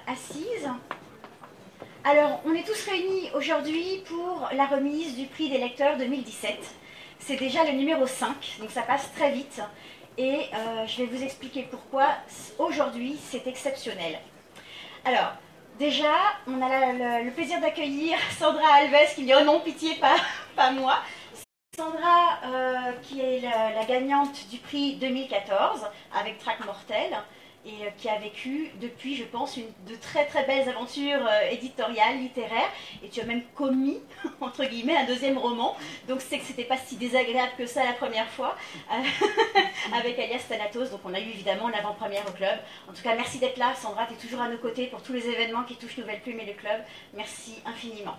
assises. Alors, on est tous réunis aujourd'hui pour la remise du prix des lecteurs 2017. C'est déjà le numéro 5, donc ça passe très vite. Et je vais vous expliquer pourquoi aujourd'hui c'est exceptionnel. Alors, déjà, on a le plaisir d'accueillir Sandra Alves qui dit « Oh non, pitié, pas moi ». Sandra, qui est la gagnante du prix 2014 avec Traque Mortel et qui a vécu depuis, je pense, de très très belles aventures éditoriales, littéraires, et tu as même commis, entre guillemets, un deuxième roman, donc c'est que c'était pas si désagréable que ça la première fois, avec Alias Thanatos, donc on a eu évidemment l'avant-première au club. En tout cas, merci d'être là, Sandra, tu es toujours à nos côtés pour tous les événements qui touchent Nouvelle Plume et le club, merci infiniment.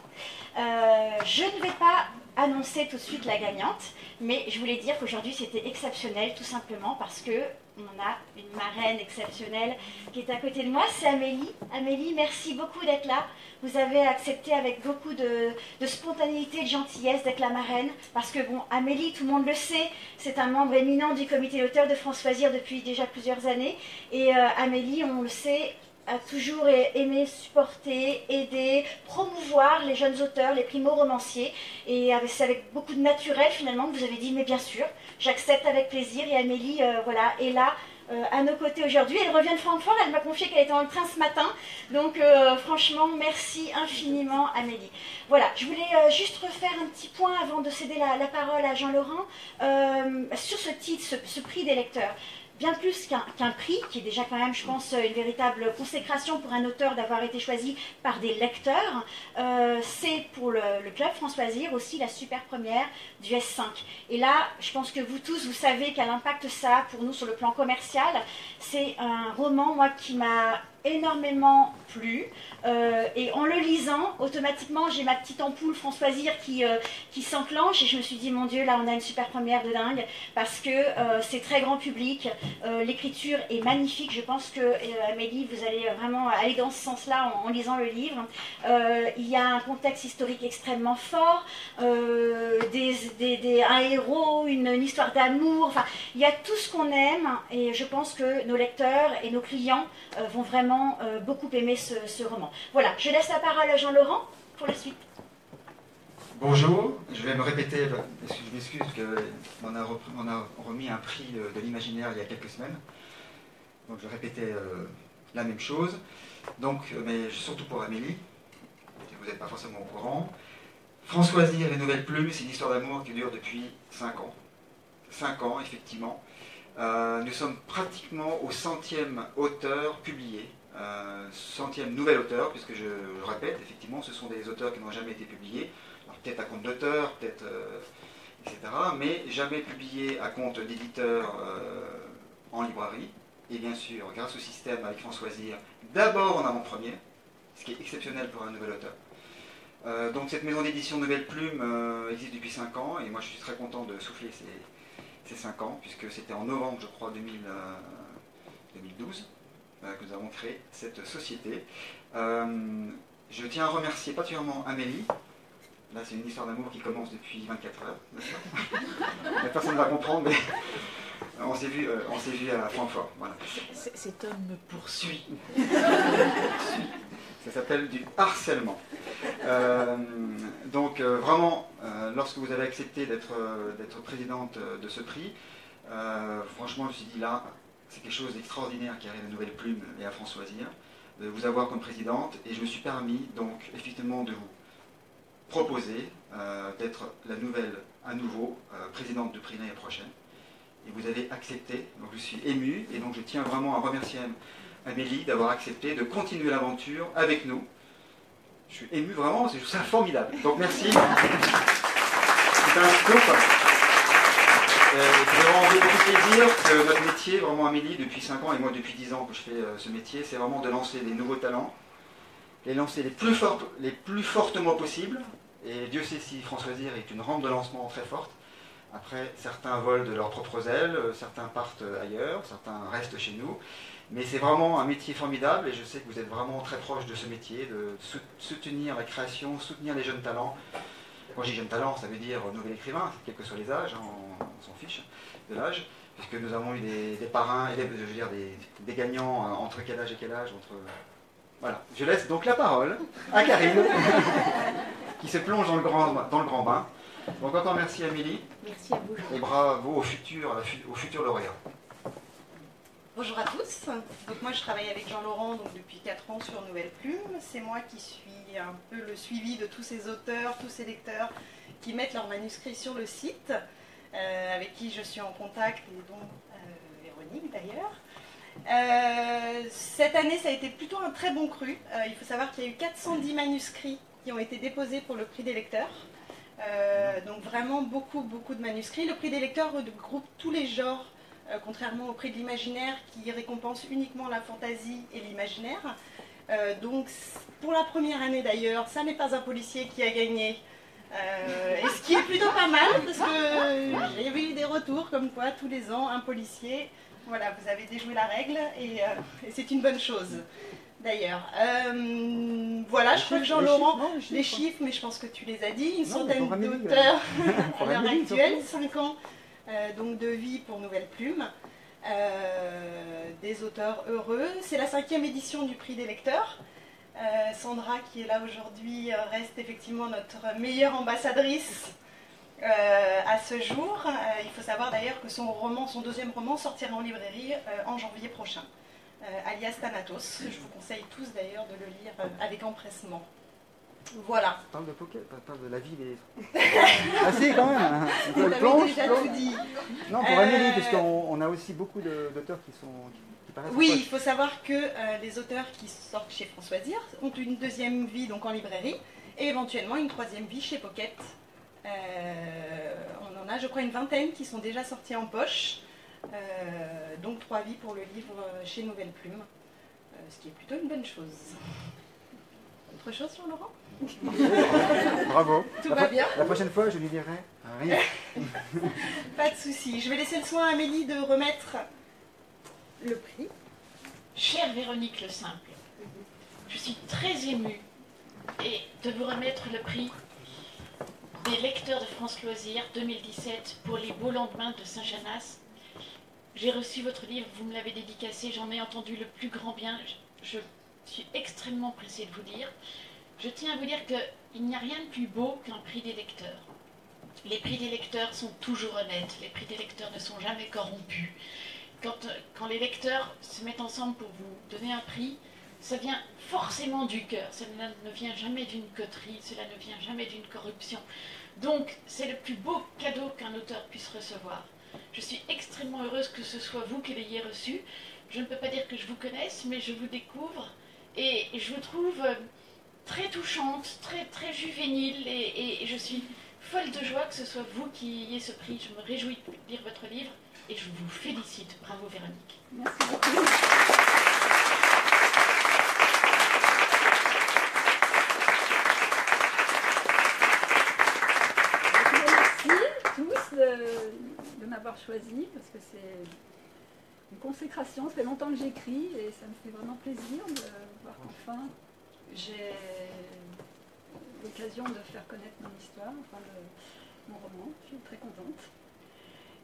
Je ne vais pas annoncer tout de suite la gagnante, mais je voulais dire qu'aujourd'hui c'était exceptionnel, tout simplement parce que on a une marraine exceptionnelle qui est à côté de moi, c'est Amélie. Amélie, merci beaucoup d'être là. Vous avez accepté avec beaucoup de spontanéité, de gentillesse d'être la marraine, parce que bon, Amélie, tout le monde le sait, c'est un membre éminent du comité d'auteur de France Loisirs depuis déjà plusieurs années, et Amélie, on le sait, a toujours aimé supporter, aider, promouvoir les jeunes auteurs, les primo-romanciers. Et c'est avec beaucoup de naturel finalement que vous avez dit, mais bien sûr, j'accepte avec plaisir. Et Amélie voilà, est là à nos côtés aujourd'hui. Elle revient de Francfort, elle m'a confié qu'elle était dans le train ce matin. Donc franchement, merci infiniment Amélie. Voilà, je voulais juste refaire un petit point avant de céder la parole à Jean-Laurent sur ce titre, ce prix des lecteurs. Bien plus qu'un prix, qui est déjà quand même, je pense, une véritable consécration pour un auteur d'avoir été choisi par des lecteurs, c'est pour le club France Loisirs aussi la super première du S5. Et là, je pense que vous tous, vous savez quel impact ça a pour nous sur le plan commercial. C'est un roman, moi, qui m'a énormément plu, et en le lisant, automatiquement j'ai ma petite ampoule France Loisirs qui s'enclenche, et je me suis dit, mon Dieu, là on a une super première de dingue, parce que c'est très grand public, l'écriture est magnifique, je pense que Amélie, vous allez vraiment aller dans ce sens-là en lisant le livre. Il y a un contexte historique extrêmement fort, un héros, une histoire d'amour, enfin, il y a tout ce qu'on aime, et je pense que nos lecteurs et nos clients vont vraiment beaucoup aimer ce roman. Voilà, je laisse la parole à Jean-Laurent pour la suite. Bonjour, je vais me répéter, je m'excuse qu'on a remis un prix de l'imaginaire il y a quelques semaines, donc je répétais la même chose, donc, mais surtout pour Amélie, si vous n'êtes pas forcément au courant. France Loisirs et Nouvelle Plume, c'est une histoire d'amour qui dure depuis 5 ans. 5 ans, effectivement. Nous sommes pratiquement au 100e auteur publié. 100e nouvel auteur, puisque je répète, effectivement, ce sont des auteurs qui n'ont jamais été publiés, peut-être à compte d'auteur, peut-être, etc., mais jamais publiés à compte d'éditeur en librairie, et bien sûr, grâce au système avec France Loisirs, d'abord en avant-première, ce qui est exceptionnel pour un nouvel auteur. Donc cette maison d'édition Nouvelle Plume existe depuis 5 ans, et moi je suis très content de souffler ces 5 ans, puisque c'était en novembre, je crois, 2012, que nous avons créé cette société. Je tiens à remercier particulièrement Amélie. Là, c'est une histoire d'amour qui commence depuis 24 heures. Personne ne va comprendre, mais on s'est vu à Francfort. Voilà. Cet homme me poursuit. Ça s'appelle du harcèlement. Donc, vraiment, lorsque vous avez accepté d'être présidente de ce prix, franchement, je me suis dit là, c'est quelque chose d'extraordinaire qui arrive à Nouvelle Plume et à France Loisirs, de vous avoir comme présidente, et je me suis permis, donc, effectivement, de vous proposer d'être la nouvelle, à nouveau, présidente de prix l'année prochaine. Et vous avez accepté, donc je suis ému, et donc je tiens vraiment à remercier Amélie d'avoir accepté de continuer l'aventure avec nous. Je suis ému vraiment, c'est ça formidable. Donc merci. C'est un scoop. C'est vraiment beaucoup plaisir que notre métier, vraiment Amélie, depuis 5 ans et moi depuis 10 ans que je fais ce métier, c'est vraiment de lancer des nouveaux talents, les lancer les plus fortement possible. Et Dieu sait si France Loisirs est une rampe de lancement très forte. Après, certains volent de leurs propres ailes, certains partent ailleurs, certains restent chez nous. Mais c'est vraiment un métier formidable, et je sais que vous êtes vraiment très proche de ce métier, de soutenir la création, soutenir les jeunes talents. Quand je dis jeunes talents, ça veut dire nouvel écrivain, quels que soient les âges, hein, on s'en fiche de l'âge, puisque nous avons eu des parrains, je veux dire des gagnants entre quel âge et quel âge, entre Voilà, je laisse donc la parole à Karine, qui se plonge dans le grand bain. Donc encore merci Amélie. Merci à vous. Et bravo au futur lauréat. Bonjour à tous. Donc moi je travaille avec Jean-Laurent depuis 4 ans sur Nouvelle Plume. C'est moi qui suis un peu le suivi de tous ces auteurs, tous ces lecteurs qui mettent leurs manuscrits sur le site, avec qui je suis en contact et dont Véronique d'ailleurs. Cette année ça a été plutôt un très bon cru. Il faut savoir qu'il y a eu 410 manuscrits qui ont été déposés pour le prix des lecteurs. Donc vraiment beaucoup de manuscrits. Le prix des lecteurs regroupe tous les genres, contrairement au prix de l'imaginaire qui récompense uniquement la fantaisie et l'imaginaire. Donc pour la première année d'ailleurs, ça n'est pas un policier qui a gagné. Et ce qui est plutôt pas mal parce que j'ai eu des retours comme quoi tous les ans un policier, voilà, vous avez déjoué la règle et c'est une bonne chose. D'ailleurs, voilà, je crois que Jean-Laurent, les chiffres, mais je pense que tu les as dit, une centaine d'auteurs à l'heure actuelle, 5 ans donc de vie pour Nouvelle Plume, des auteurs heureux. C'est la 5e édition du prix des lecteurs. Sandra, qui est là aujourd'hui, reste effectivement notre meilleure ambassadrice à ce jour. Il faut savoir d'ailleurs que son 2e roman sortira en librairie en janvier prochain. Alias Thanatos. Je vous conseille tous d'ailleurs de le lire avec empressement. Voilà. Parle de poker, parle de la vie des... Ah si, quand même hein. Vous avez déjà tout dit. Non, pour Amélie, parce qu'on a aussi beaucoup d'auteurs qui paraissent... Oui, il faut savoir que les auteurs qui sortent chez François Zir ont une 2e vie donc en librairie et éventuellement une 3e vie chez Pocket. On en a, je crois, une 20aine qui sont déjà sortis en poche. Donc 3 vies pour le livre chez Nouvelle Plume, ce qui est plutôt une bonne chose. Autre chose, Jean-Laurent? Bravo. Tout va bien. La prochaine fois, je lui dirai rien. Pas de souci. Je vais laisser le soin à Amélie de remettre le prix. Chère Véronique Le Simple, je suis très émue et de vous remettre le prix des lecteurs de France Loisirs 2017 pour les beaux lendemains de Saint-Janas. J'ai reçu votre livre, vous me l'avez dédicacé, j'en ai entendu le plus grand bien. Je suis extrêmement pressée de vous dire. Je tiens à vous dire qu'il n'y a rien de plus beau qu'un prix des lecteurs. Les prix des lecteurs sont toujours honnêtes, les prix des lecteurs ne sont jamais corrompus. Quand les lecteurs se mettent ensemble pour vous donner un prix, ça vient forcément du cœur, cela ne vient jamais d'une coterie, cela ne vient jamais d'une corruption. Donc c'est le plus beau cadeau qu'un auteur puisse recevoir. Je suis extrêmement heureuse que ce soit vous qui l'ayez reçu. Je ne peux pas dire que je vous connaisse, mais je vous découvre et je vous trouve très touchante, très juvénile et je suis folle de joie que ce soit vous qui ayez ce prix. Je me réjouis de lire votre livre et je vous félicite. Bravo Véronique. Merci beaucoup. De m'avoir choisi parce que c'est une consécration, ça fait longtemps que j'écris et ça me fait vraiment plaisir de voir qu'enfin j'ai l'occasion de faire connaître mon histoire, enfin mon roman, je suis très contente.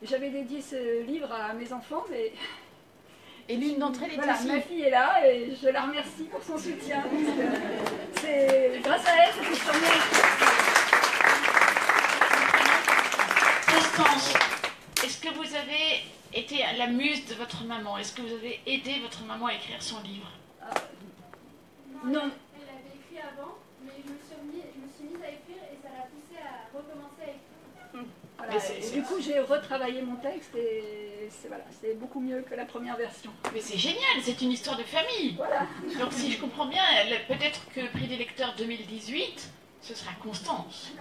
Et j'avais dédié ce livre à mes enfants, mais et l'une d'entre elles est voilà, ici. ma fille est là et je la remercie pour son soutien. C'est grâce à elle, c'est sur moi. Constance, est-ce que vous avez été la muse de votre maman? Est-ce que vous avez aidé votre maman à écrire son livre? Non. Elle avait écrit avant, mais je me suis mise à écrire et ça l'a poussée à recommencer à écrire. Voilà, et du coup, j'ai retravaillé mon texte et c'est beaucoup mieux que la première version. Mais c'est génial, c'est une histoire de famille. Voilà. Donc si je comprends bien, peut-être que le prix des lecteurs 2018, ce sera Constance.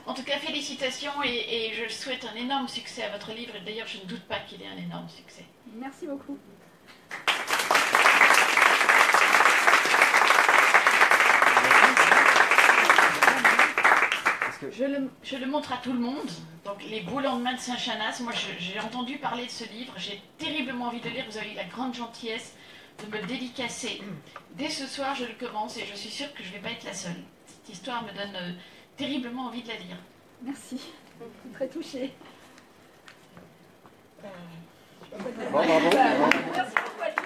En tout cas, félicitations et je souhaite un énorme succès à votre livre. Et d'ailleurs, je ne doute pas qu'il ait un énorme succès. Merci beaucoup. Je le montre à tout le monde. Donc, Les beaux lendemains de Saint-Chanas. Moi, j'ai entendu parler de ce livre. J'ai terriblement envie de le lire. Vous avez eu la grande gentillesse de me le dédicacer. Dès ce soir, je le commence et je suis sûre que je ne vais pas être la seule. Cette histoire me donne terriblement envie de la lire. Merci. Je suis très touchée. Bravo. Merci beaucoup à tous.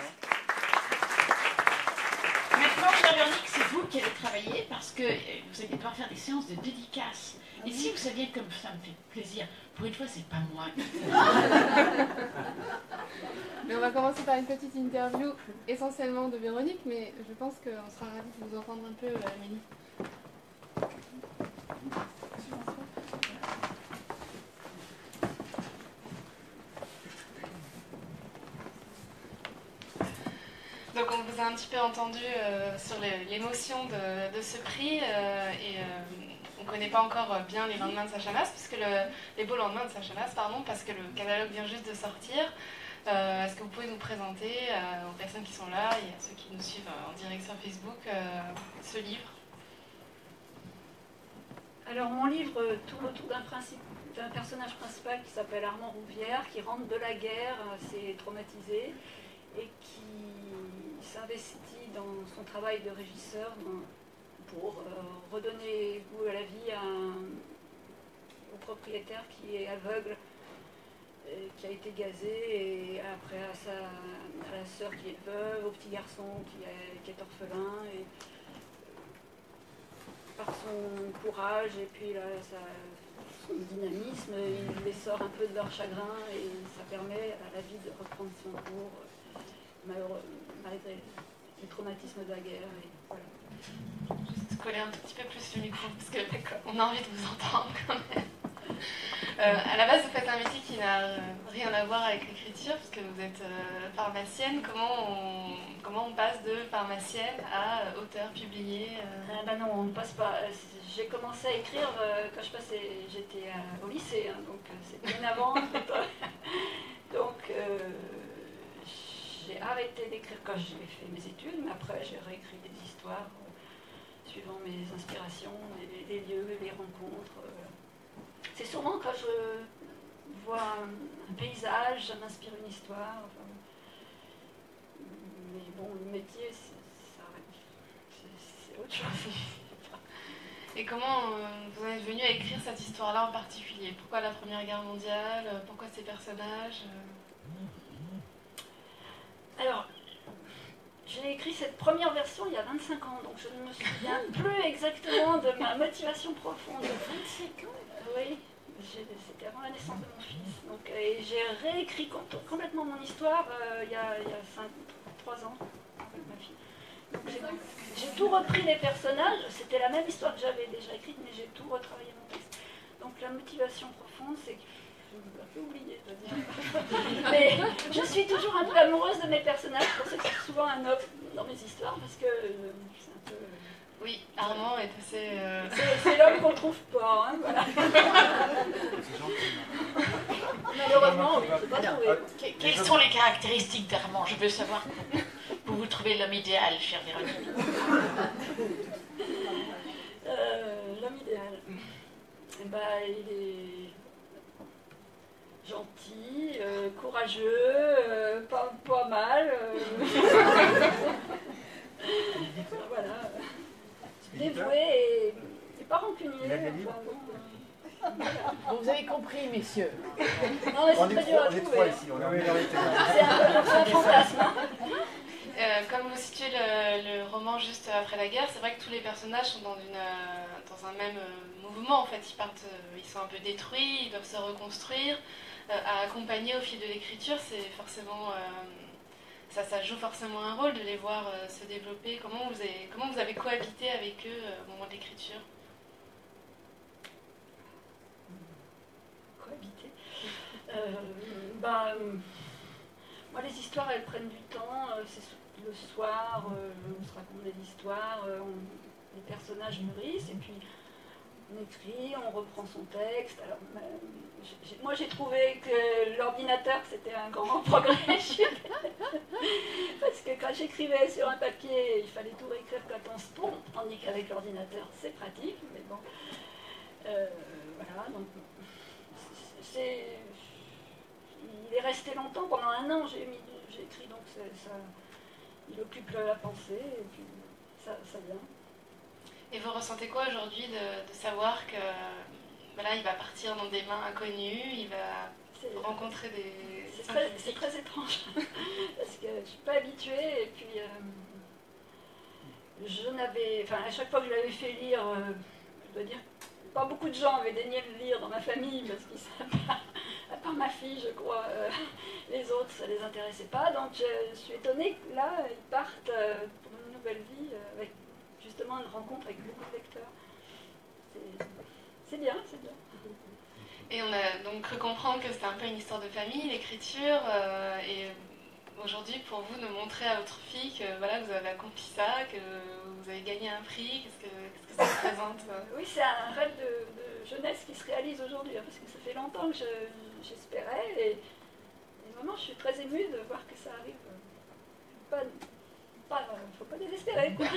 vous qui avez travaillé, parce que vous allez devoir faire des séances de dédicaces. Et si vous saviez comme ça me fait plaisir, pour une fois, c'est pas moi. Mais on va commencer par une petite interview essentiellement de Véronique, mais je pense qu'on sera ravis de vous entendre un peu, Amélie. Donc on vous a un petit peu entendu sur l'émotion de ce prix et on ne connaît pas encore bien les lendemains de Sachamas, les beaux lendemains de Sachamas, pardon, parce que le catalogue vient juste de sortir. Est-ce que vous pouvez nous présenter aux personnes qui sont là et à ceux qui nous suivent en direct sur Facebook ce livre? Alors mon livre tourne autour d'un personnage principal qui s'appelle Armand Rouvière, qui rentre de la guerre, assez traumatisé, et qui s'investit dans son travail de régisseur pour redonner goût à la vie au propriétaire qui est aveugle, qui a été gazé, et après à la sœur qui est veuve, au petit garçon qui est orphelin, et par son courage et puis son dynamisme, il les sort un peu de leur chagrin et ça permet à la vie de reprendre son cours malgré les traumatismes de la guerre. Et voilà. Juste coller un tout petit peu plus le micro parce qu'on a envie de vous entendre quand même. À la base, vous faites un métier qui n'a rien à voir avec l'écriture, parce que vous êtes pharmacienne. Comment on passe de pharmacienne à auteur publié Ben non, on ne passe pas. J'ai commencé à écrire quand j'étais au lycée, hein, donc c'est bien avant. Donc j'ai arrêté d'écrire quand j'ai fait mes études, mais après j'ai réécrit des histoires suivant mes inspirations, les lieux, les rencontres. C'est souvent quand je vois un paysage, ça m'inspire une histoire. Enfin, mais bon, le métier, c'est autre chose. Et comment vous en êtes venu à écrire cette histoire-là en particulier? Pourquoi la Première Guerre mondiale? Pourquoi ces personnages? Alors, j'ai écrit cette première version il y a 25 ans, donc je ne me souviens plus exactement de ma motivation profonde. 25 ans? Oui, c'était avant la naissance de mon fils. Donc, et j'ai réécrit complètement mon histoire il y a 3 ans avec ma fille. Donc j'ai tout repris les personnages, c'était la même histoire que j'avais déjà écrite, mais j'ai tout retravaillé mon texte. Donc la motivation profonde, c'est que je l'ai un peu oublié, je dois dire. Mais je suis toujours un peu amoureuse de mes personnages, pour ça que c'est souvent un homme dans mes histoires, parce que c'est un peu... Oui, Armand est assez... C'est l'homme qu'on trouve pas, hein, voilà. Malheureusement, oui, c'est pas trouvé. Quelles sont les caractéristiques d'Armand? Je veux savoir pour vous trouvez l'homme idéal, chère Véronique. L'homme idéal. Eh ben, il est gentil, courageux, pas mal. Voilà. Dévoué et pas rancunier. Bon, vous avez compris, messieurs. Non, mais c'est très dur à trouver. Ici, on est C'est un fantasme. Comme vous situez le roman juste après la guerre, c'est vrai que tous les personnages sont dans un même mouvement. En fait, ils sont un peu détruits, ils doivent se reconstruire. À accompagner au fil de l'écriture, c'est forcément... Ça joue forcément un rôle de les voir se développer. Comment vous avez cohabité avec eux au moment de l'écriture? Cohabiter. Moi, les histoires, elles prennent du temps. C'est le soir, on se raconte des histoires, les personnages mûrissent, et puis on écrit, on reprend son texte. Alors, moi, j'ai trouvé que l'ordinateur, c'était un grand progrès. Parce que quand j'écrivais sur un papier, il fallait tout réécrire quand on se trompe, tandis qu'avec l'ordinateur, c'est pratique. Mais bon, voilà. Donc, il est resté longtemps, pendant 1 an, j'ai écrit, donc il occupe la pensée, et puis ça vient. Et vous ressentez quoi aujourd'hui de savoir que il va partir dans des mains inconnues, il va rencontrer des... C'est très étrange, parce que je ne suis pas habituée, et puis à chaque fois que je l'avais fait lire, je dois dire, pas beaucoup de gens avaient daigné le lire dans ma famille, parce qu'ils savaient pas, à part ma fille, je crois, les autres, ça les intéressait pas. Donc je suis étonnée que là, ils partent pour une nouvelle vie, avec justement une rencontre avec beaucoup de lecteurs. C'est bien, c'est bien. Et on a donc cru comprendre que c'était un peu une histoire de famille, l'écriture, et aujourd'hui, pour vous, de montrer à votre fille que voilà, vous avez accompli ça, que vous avez gagné un prix, qu'est-ce que ça représente Oui, c'est un rêve de jeunesse qui se réalise aujourd'hui, hein, parce que ça fait longtemps que j'espérais, et vraiment, je suis très émue de voir que ça arrive. Faut pas désespérer, quoi.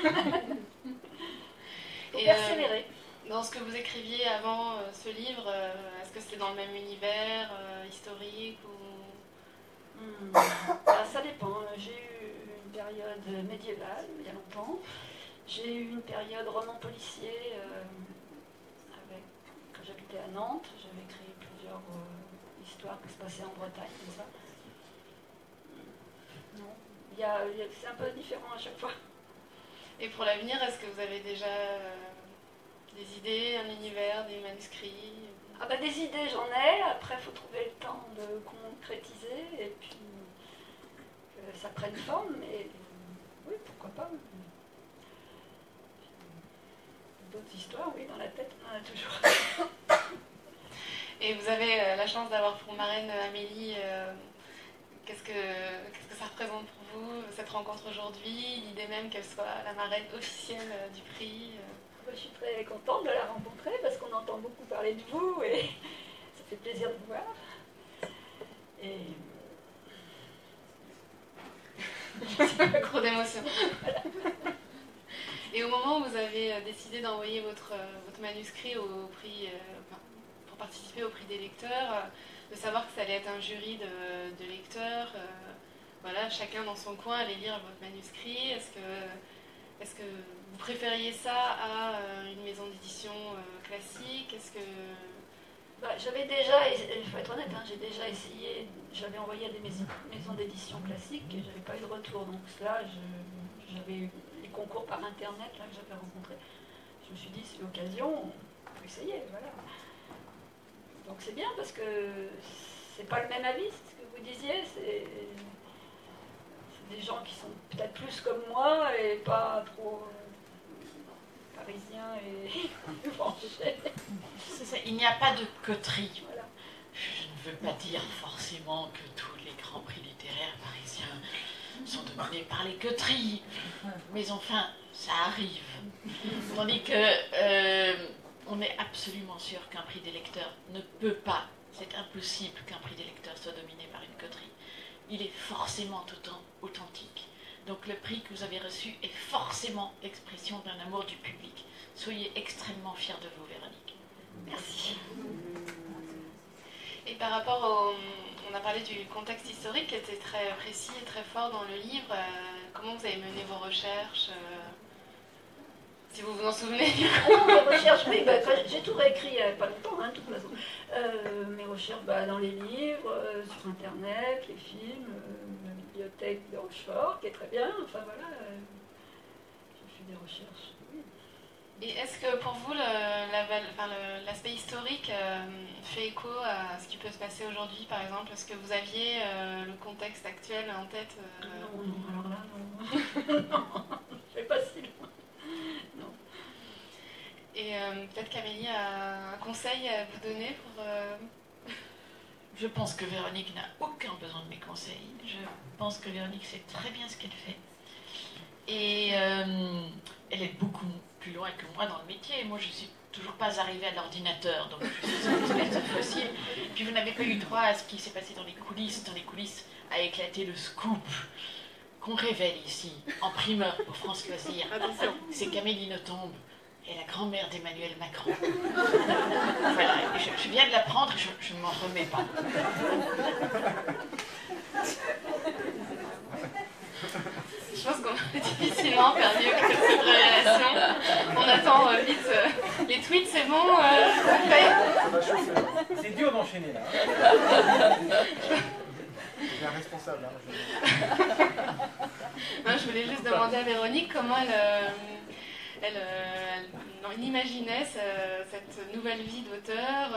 Faut persévérer. Dans ce que vous écriviez avant ce livre, est-ce que c'était dans le même univers historique ou... Ça dépend. J'ai eu une période médiévale, il y a longtemps. J'ai eu une période roman policier quand j'habitais à Nantes. J'avais écrit plusieurs histoires qui se passaient en Bretagne, comme ça. Non. C'est un peu différent à chaque fois. Et pour l'avenir, est-ce que vous avez déjà des idées, un univers, des manuscrits? Des idées, j'en ai. Après, il faut trouver le temps de concrétiser et puis que ça prenne forme. Mais oui, pourquoi pas. D'autres histoires, oui, dans la tête, on en a toujours. Et vous avez la chance d'avoir pour marraine Amélie. Qu'est-ce que ça représente pour vous, cette rencontre aujourd'hui, l'idée même qu'elle soit la marraine officielle du prix? Je suis très contente de la rencontrer parce qu'on entend beaucoup parler de vous et ça fait plaisir de vous voir. Et... Trop d'émotions. Et au moment où vous avez décidé d'envoyer votre manuscrit au prix, pour participer au prix des lecteurs, de savoir que ça allait être un jury de lecteurs, voilà, chacun dans son coin allait lire votre manuscrit, est-ce que vous préfériez ça à une maison d'édition classique? J'avais déjà, il faut être honnête, j'ai déjà essayé, j'avais envoyé à des maisons d'édition classiques et j'avais pas eu de retour. Donc là, j'avais eu les concours par internet là, que j'avais rencontrés. Je me suis dit, c'est l'occasion, on peut essayer, voilà. Donc c'est bien parce que c'est pas le même avis, c'est ce que vous disiez, c'est des gens qui sont peut-être plus comme moi et pas trop parisiens et français. C'est ça, il n'y a pas de coterie. Voilà. Je ne veux pas dire forcément que tous les grands prix littéraires parisiens sont dominés par les coteries, mais enfin, ça arrive. Tandis que on est absolument sûr qu'un prix des lecteurs ne peut pas, c'est impossible qu'un prix des lecteurs soit dominé par une coterie. Il est forcément authentique. Donc le prix que vous avez reçu est forcément l'expression d'un amour du public. Soyez extrêmement fiers de vous, Véronique. Merci. Et par rapport on a parlé du contexte historique qui était très précis et très fort dans le livre. Comment vous avez mené vos recherches si vous vous en souvenez? Mes recherches, oui, j'ai tout réécrit il n'y a pas longtemps, de toute façon. Mes recherches dans les livres, sur Internet, les films, la bibliothèque de Rochefort, qui est très bien, enfin voilà. J'ai fait des recherches, oui. Et est-ce que pour vous, l'aspect historique fait écho à ce qui peut se passer aujourd'hui, par exemple? Est-ce que vous aviez le contexte actuel en tête Non, alors là, non. Non, je ne vais pas si loin. Non. Et peut-être qu'Amélie a un conseil à vous donner pour... Je pense que Véronique n'a aucun besoin de mes conseils. Je pense que Véronique sait très bien ce qu'elle fait. Et elle est beaucoup plus loin que moi dans le métier. Moi, je ne suis toujours pas arrivée à l'ordinateur, donc je suis une espèce de fossile. Puis vous n'avez pas eu droit à ce qui s'est passé dans les coulisses. Dans les coulisses a éclaté le scoop qu'on révèle ici, en primeur pour France Loisirs. C'est qu'Amélie Nothomb est la grand-mère d'Emmanuel Macron. Voilà, et je viens de l'apprendre et je ne m'en remets pas. Je pense qu'on a difficilement perdu quelques révélations. On attend vite les tweets, c'est bon C'est dur d'enchaîner là. Il est responsable. Non, je voulais juste demander à Véronique comment elle imaginait cette nouvelle vie d'auteur,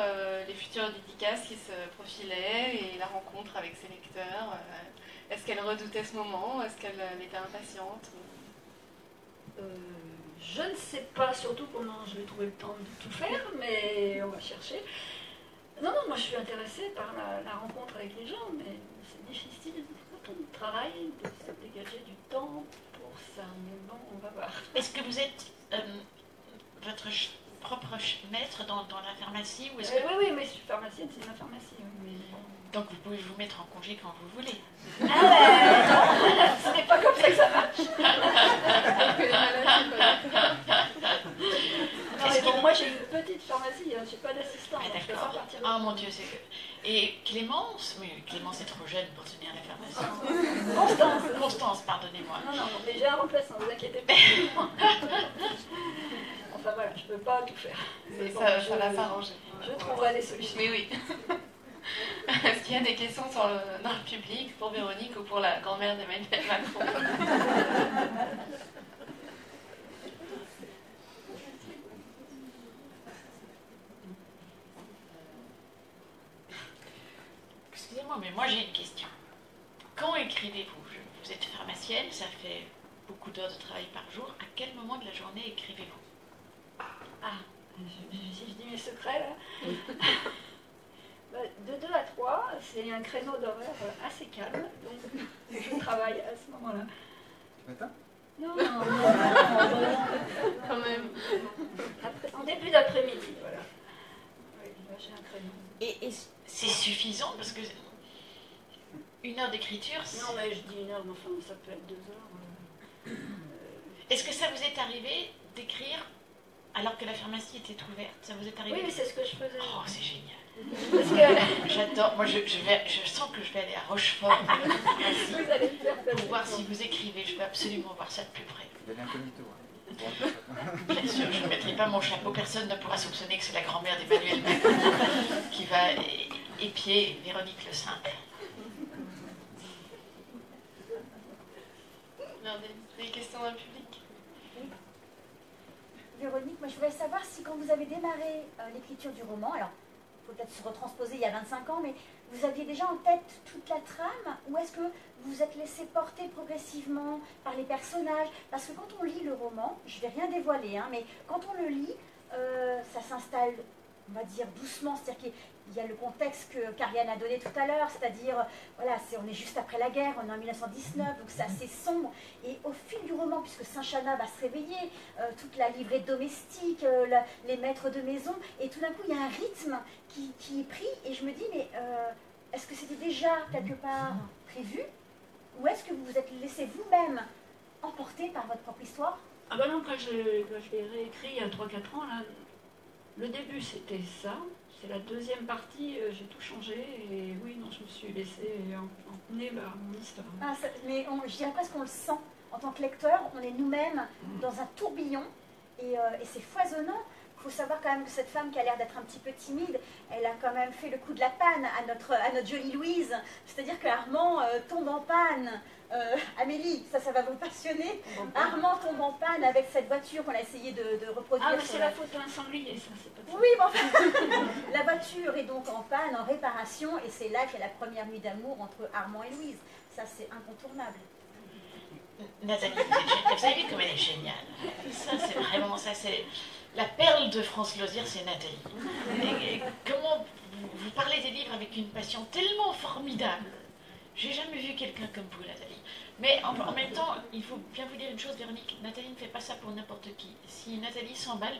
les futures dédicaces qui se profilaient et la rencontre avec ses lecteurs. Est-ce qu'elle redoutait ce moment? Est-ce qu'elle était impatiente? Je ne sais pas surtout comment je vais trouver le temps de tout faire, mais on va chercher. Non, moi je suis intéressée par la rencontre avec les gens, mais c'est difficile quand on travaille de se dégager du temps pour ça. Mais bon, on va voir. Est-ce que vous êtes votre propre maître dans la pharmacie ou est-ce que... Oui, mais je suis pharmacienne, c'est ma pharmacie. Oui, mais... Donc vous pouvez vous mettre en congé quand vous voulez. Ah ouais, non, ce n'est pas comme ça que ça marche. Non, mais bon, moi j'ai une petite pharmacie, hein, je n'ai pas d'assistant. Ah, d'accord. Ah mon Dieu, c'est que... Et Clémence, mais Clémence est trop jeune pour tenir la pharmacie. Constance, pardonnez-moi. Non, mais j'ai un remplaçant, ne vous inquiétez pas. Enfin voilà, je ne peux pas tout faire. Bon, ça va s'arranger. Je trouverai des solutions. Oui. Est-ce qu'il y a des questions dans le public pour Véronique ou pour la grand-mère d'Emmanuel Macron? Excusez-moi, mais moi j'ai une question. Quand écrivez-vous? Vous êtes pharmacienne, ça fait beaucoup d'heures de travail par jour. À quel moment de la journée écrivez-vous? Si je dis mes secrets là. De 2 à 3, c'est un créneau d'horaire assez calme, donc je travaille à ce moment-là. Matin? Non, Quand même. en début d'après-midi, voilà. Oui, là j'ai un créneau. Et c'est suffisant parce que 1 heure d'écriture... Non, mais je dis 1 heure, mais enfin, ça peut être 2 heures. Est-ce que ça vous est arrivé d'écrire alors que la pharmacie était ouverte? Ça vous est arrivé? Oui, mais c'est ce que je faisais. Oh, c'est génial. Parce que... J'adore. Moi, je sens que je vais aller à Rochefort Vous allez le faire pour voir si vous écrivez. Je veux absolument voir ça de plus près. Il y a l'incognito. Hein. Bien sûr, je ne mettrai pas mon chapeau. Personne ne pourra soupçonner que c'est la grand-mère d'Emmanuel Macron qui va épier Véronique Le Simple. Des questions dans le public? Véronique, moi je voudrais savoir si quand vous avez démarré l'écriture du roman, alors il faut peut-être se retransposer il y a 25 ans, mais vous aviez déjà en tête toute la trame ou est-ce que vous vous êtes laissé porter progressivement par les personnages? Parce que quand on lit le roman, je ne vais rien dévoiler, hein, mais quand on le lit, ça s'installe, on va dire, doucement, c'est-à-dire qu'il y a le contexte que Karianne a donné tout à l'heure, c'est-à-dire, voilà, on est juste après la guerre, on est en 1919, donc c'est assez sombre. Et au fil du roman, puisque Saint-Chanat va se réveiller, toute la livrée domestique, les maîtres de maison, et tout d'un coup, il y a un rythme qui est pris, et je me dis, mais est-ce que c'était déjà quelque part prévu, ou est-ce que vous vous êtes laissé vous-même emporter par votre propre histoire? Ah ben non, quand je l'ai réécrit il y a 3-4 ans, là, le début c'était ça. C'est la deuxième partie, j'ai tout changé et oui, non, je me suis laissée emmener par mon histoire. Ah, mais je dirais presque qu'on le sent. En tant que lecteur, on est nous-mêmes dans un tourbillon et c'est foisonnant. Il faut savoir quand même que cette femme qui a l'air d'être un petit peu timide, elle a quand même fait le coup de la panne à notre jolie Louise. C'est-à-dire qu'Armand tombe en panne. Amélie, ça va vous passionner. Armand tombe en panne avec cette voiture qu'on a essayé de reproduire. Ah, mais c'est la faute d'un sanglier, ça, c'est pas ça. Oui, mais enfin, la voiture est donc en panne, en réparation, et c'est là qu'il y a la première nuit d'amour entre Armand et Louise. Ça, c'est incontournable. Nathalie, vous avez vu comme elle est géniale. Ça, c'est vraiment ça. C'est la perle de France Loisirs, c'est Nathalie. Et comment vous parlez des livres avec une passion tellement formidable. J'ai jamais vu quelqu'un comme vous, Nathalie. Mais en même temps, il faut bien vous dire une chose, Véronique. Nathalie ne fait pas ça pour n'importe qui. Si Nathalie s'emballe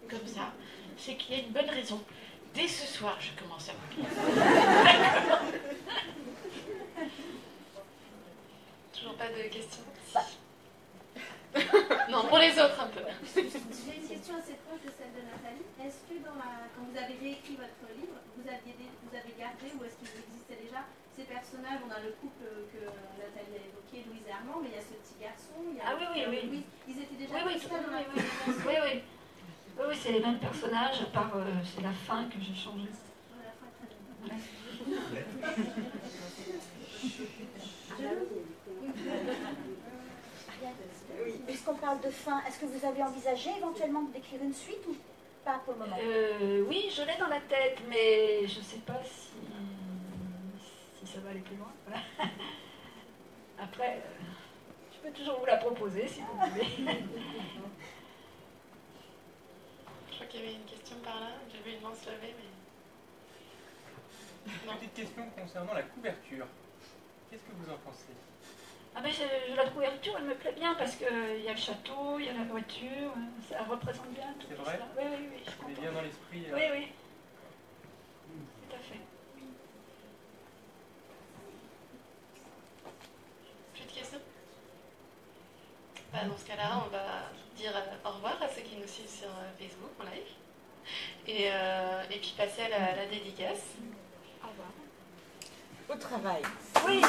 comme ça, c'est qu'il y a une bonne raison. Dès ce soir, je commence à vous lire. D'accord. Toujours pas de questions? Non, pour les autres un peu. J'ai une question assez proche de celle de Nathalie. Est-ce que quand vous avez réécrit votre livre, vous avez gardé ou est-ce qu'il existait déjà ces personnages? On a le couple que Nathalie a évoqué, Louise et Armand, mais il y a ce petit garçon, il y a Louise. Ils étaient déjà dans la première version. Oui, c'est les mêmes personnages, à part c'est la fin que j'ai changée. La fin, très bien. puisqu'on parle de fin, est-ce que vous avez envisagé éventuellement d'écrire une suite ou pas pour le moment? Oui, je l'ai dans la tête, mais je ne sais pas si ça va aller plus loin. Voilà. Après, je peux toujours vous la proposer si vous voulez. Je crois qu'il y avait une question par là. J'ai vu une main se lever, mais... Une petite question concernant la couverture. Qu'est-ce que vous en pensez? Ah ben, la couverture, elle me plaît bien parce qu'il y a le château, il y a la voiture, ça représente bien tout. C'est vrai? Ça. Oui, oui, oui. On est bien dans l'esprit. Oui, oui. Tout à fait. Plus de questions? Bah, dans ce cas-là, on va dire au revoir à ceux qui nous suivent sur Facebook en live. Et puis passer à la dédicace. Au revoir. Au travail. Oui.